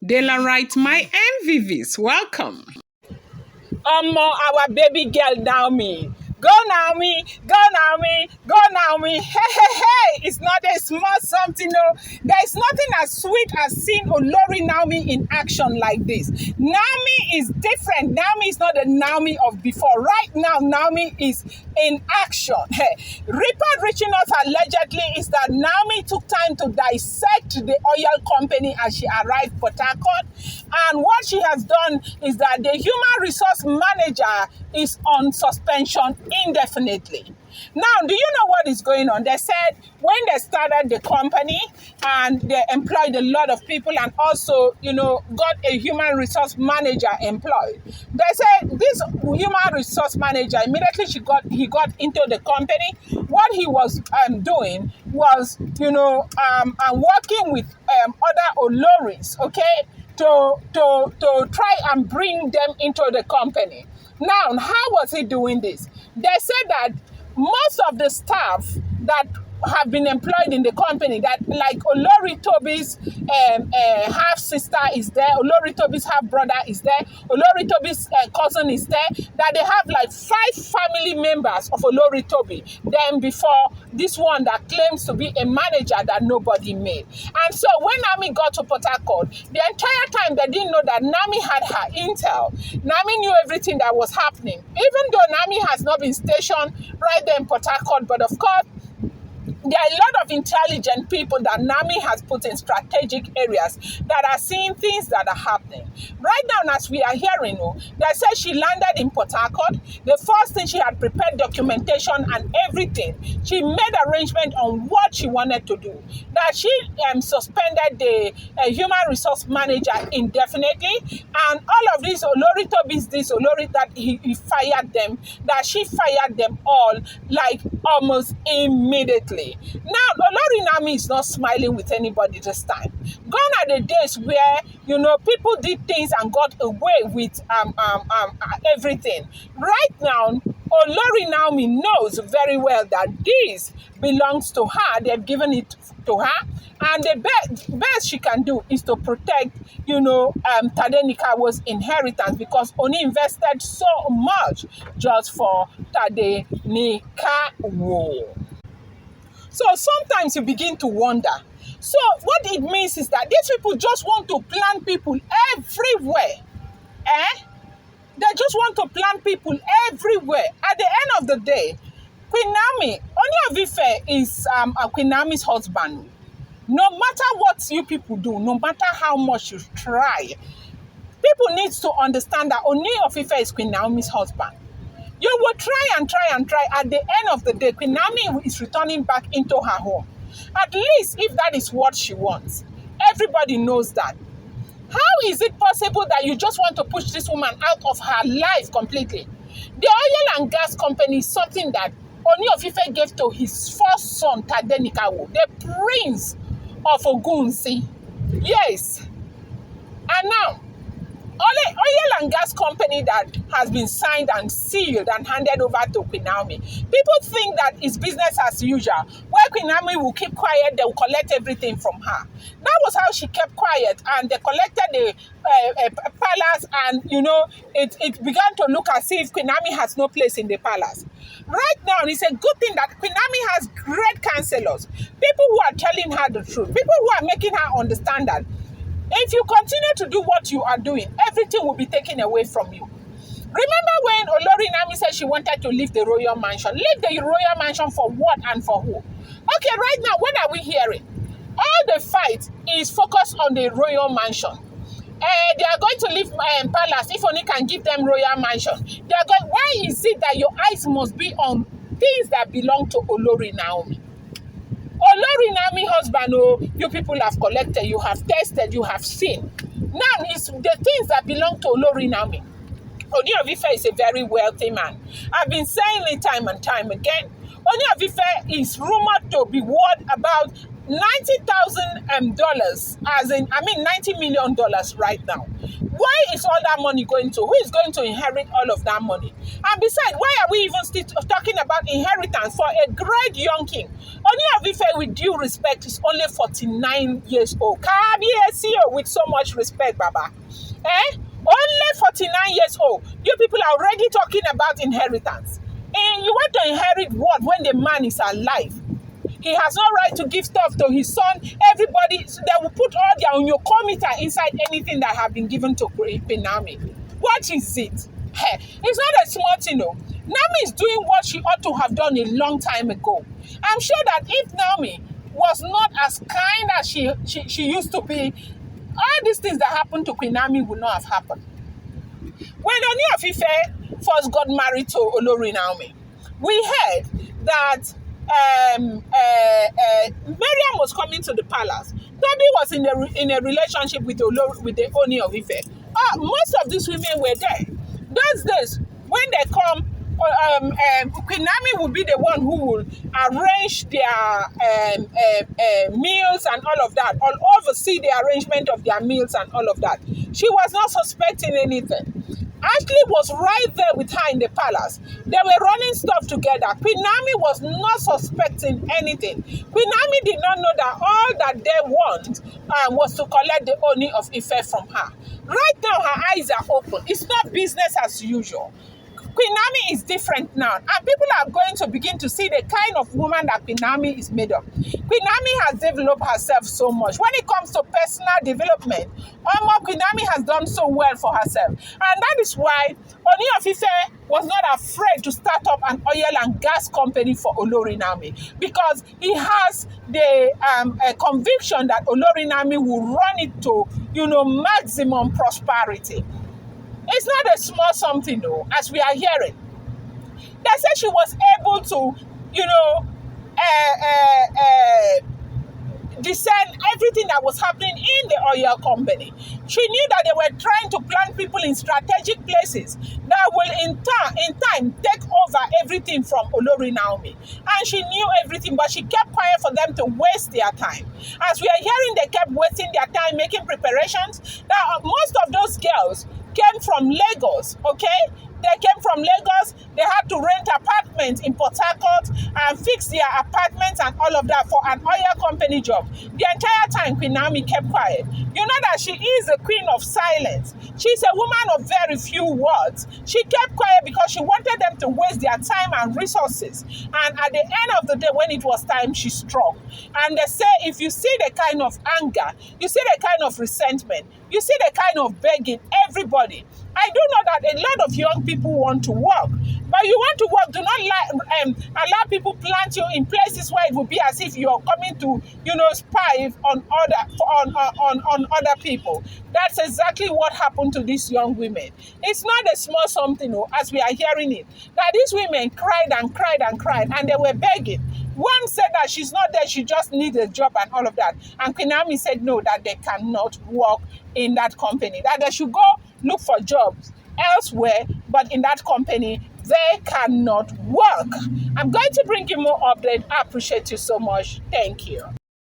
Daylight, my MVVs, welcome. Our baby girl Naomi. Go Naomi, go Naomi, go Naomi. Hey. It's not a small something, no. There's nothing as sweet as seeing Olori Naomi in action like this. Naomi is different. Naomi is not the Naomi of before. Right now, Naomi is in action. Hey. Report reaching us allegedly is that Naomi took time to dissect the oil company as she arrived Port Harcourt. And what she has done is that the human resource manager is on suspension indefinitely. Now, do you know what is going on? They said when they started the company and they employed a lot of people and also, got a human resource manager employed. They said this human resource manager, immediately he got into the company. What he was doing was, working with other Oloris, okay, to try and bring them into the company. Now, how was he doing this? They said that most of the staff that have been employed in the company, that like Olori Tobi's half sister is there, Olori Tobi's half brother is there, Olori Tobi's cousin is there, that they have like 5 family members of Olori Tobi. Then before this one that claims to be a manager that nobody made. And so when Naomi got to Port Harcourt, the entire time they didn't know that Naomi had her intel. Naomi knew everything that was happening. Even though Naomi has not been stationed right there in Port Harcourt, but of course, there are a lot of intelligent people that Naomi has put in strategic areas that are seeing things that are happening. Right now, as we are hearing, they said she landed in Port Harcourt. The first thing, she had prepared documentation and everything. She made arrangement on what she wanted to do. That she suspended the human resource manager indefinitely. And all of this, Olori Tobi's this, Olori that he fired them. That she fired them all like almost immediately. Now, Olori Naomi is not smiling with anybody this time. Gone are the days where, people did things and got away with everything. Right now, Olori Naomi knows very well that this belongs to her. They've given it to her. And the best she can do is to protect, Tadenikawa's inheritance, because Oni invested so much just for Tadenikawa. So sometimes you begin to wonder. So what it means is that these people just want to plant people everywhere. They just want to plant people everywhere. At the end of the day, Queen Naomi, Ooni Of Ife is Queen Naomi's husband. No matter what you people do, no matter how much you try, people need to understand that Ooni Of Ife is Queen Naomi's husband. You will try and try and try. At the end of the day, Queen Naomi is returning back into her home. At least if that is what she wants. Everybody knows that. How is it possible that you just want to push this woman out of her life completely? The oil and gas company is something that Ooni Of Ife gave to his first son, Tadenikawo, the prince of Ogunsi. Yes. And now, oil and gas company that has been signed and sealed and handed over to Queen Naomi. People think that it's business as usual, where Queen Naomi will keep quiet, they will collect everything from her. That was how she kept quiet, and they collected the palace, and it began to look as if Queen Naomi has no place in the palace. Right now, it's a good thing that Queen Naomi has great counselors, people who are telling her the truth, people who are making her understand that if you continue to do what you are doing, everything will be taken away from you. Remember when Olori Naomi said she wanted to leave the royal mansion? Leave the royal mansion for what and for who? Okay, right now, what are we hearing? All the fight is focused on the royal mansion. They are going to leave palace if only can give them royal mansion. They are going. Why is it that your eyes must be on things that belong to Olori Naomi? Olori Naomi husband, you people have collected, you have tested, you have seen. Now it's the things that belong to Olori Naomi. Ooni Of Ife is a very wealthy man. I've been saying it time and time again. Ooni Of Ife is rumored to be worth about $90,000, $90 million right now. Where is all that money going to? Who is going to inherit all of that money? And besides, why are we even still talking about inheritance for a great young king? Ooni of Ife, with due respect, is only 49 years old. Kabiyesi, with so much respect, Baba. Only 49 years old. You people are already talking about inheritance. And you want to inherit what when the man is alive? He has no right to give stuff to his son. Everybody, so they will put all their onyokomita inside anything that have been given to Naomi. What is it? It's not a small thing, no. Naomi is doing what she ought to have done a long time ago. I'm sure that if Naomi was not as kind as she used to be, all these things that happened to Queen Naomi would not have happened. When Ooni of Ife first got married to Olori Naomi, we heard that Mariam was coming to the palace. Tobi was in a relationship with the Ooni of Ife. Most of these women were there. Those days, when they come, Queen Naomi will be the one who will arrange their meals and all of that, or oversee the arrangement of their meals and all of that. She was not suspecting anything. Ashley was right there with her in the palace. They were running stuff together. Queen Naomi was not suspecting anything. Queen Naomi did not know that all that they want was to collect the Ooni of Ife from her. Right now, her eyes are open. It's not business as usual. Queen Naomi is different now, and people are going to begin to see the kind of woman that Queen Naomi is made of. Queen Naomi has developed herself so much. When it comes to personal development, Queen Naomi has done so well for herself, and that is why Ooni of Ife was not afraid to start up an oil and gas company for Olori Naomi, because he has the conviction that Olori Naomi will run it to, maximum prosperity. It's not a small something, though, as we are hearing. They said she was able to, discern everything that was happening in the oil company. She knew that they were trying to plant people in strategic places that will in time take over everything from Olori Naomi. And she knew everything, but she kept quiet for them to waste their time. As we are hearing, they kept wasting their time making preparations. Now, most of those girls came from Lagos, okay? They came from Lagos. They had to rent apartments in Port Harcourt and fix their apartments and all of that for an oil company job. The entire time, Queen Naomi kept quiet. You know that she is a queen of silence. She's a woman of very few words. She kept quiet because she wanted them to waste their time and resources. And at the end of the day, when it was time, she struck. And they say, if you see the kind of anger, you see the kind of resentment, you see the kind of begging, everybody. I do know that a lot of young people want to work, but you want to work, do not allow people plant you in places where it will be as if you're coming to, spy on other people. That's exactly what happened to these young women. It's not a small something, as we are hearing it, that these women cried and cried and cried, and they were begging. One said that she's not there, she just needs a job and all of that. And Queen Naomi said no, that they cannot work in that company, that they should go look for jobs elsewhere, but in that company, they cannot work. I'm going to bring you more updates. I appreciate you so much. Thank you.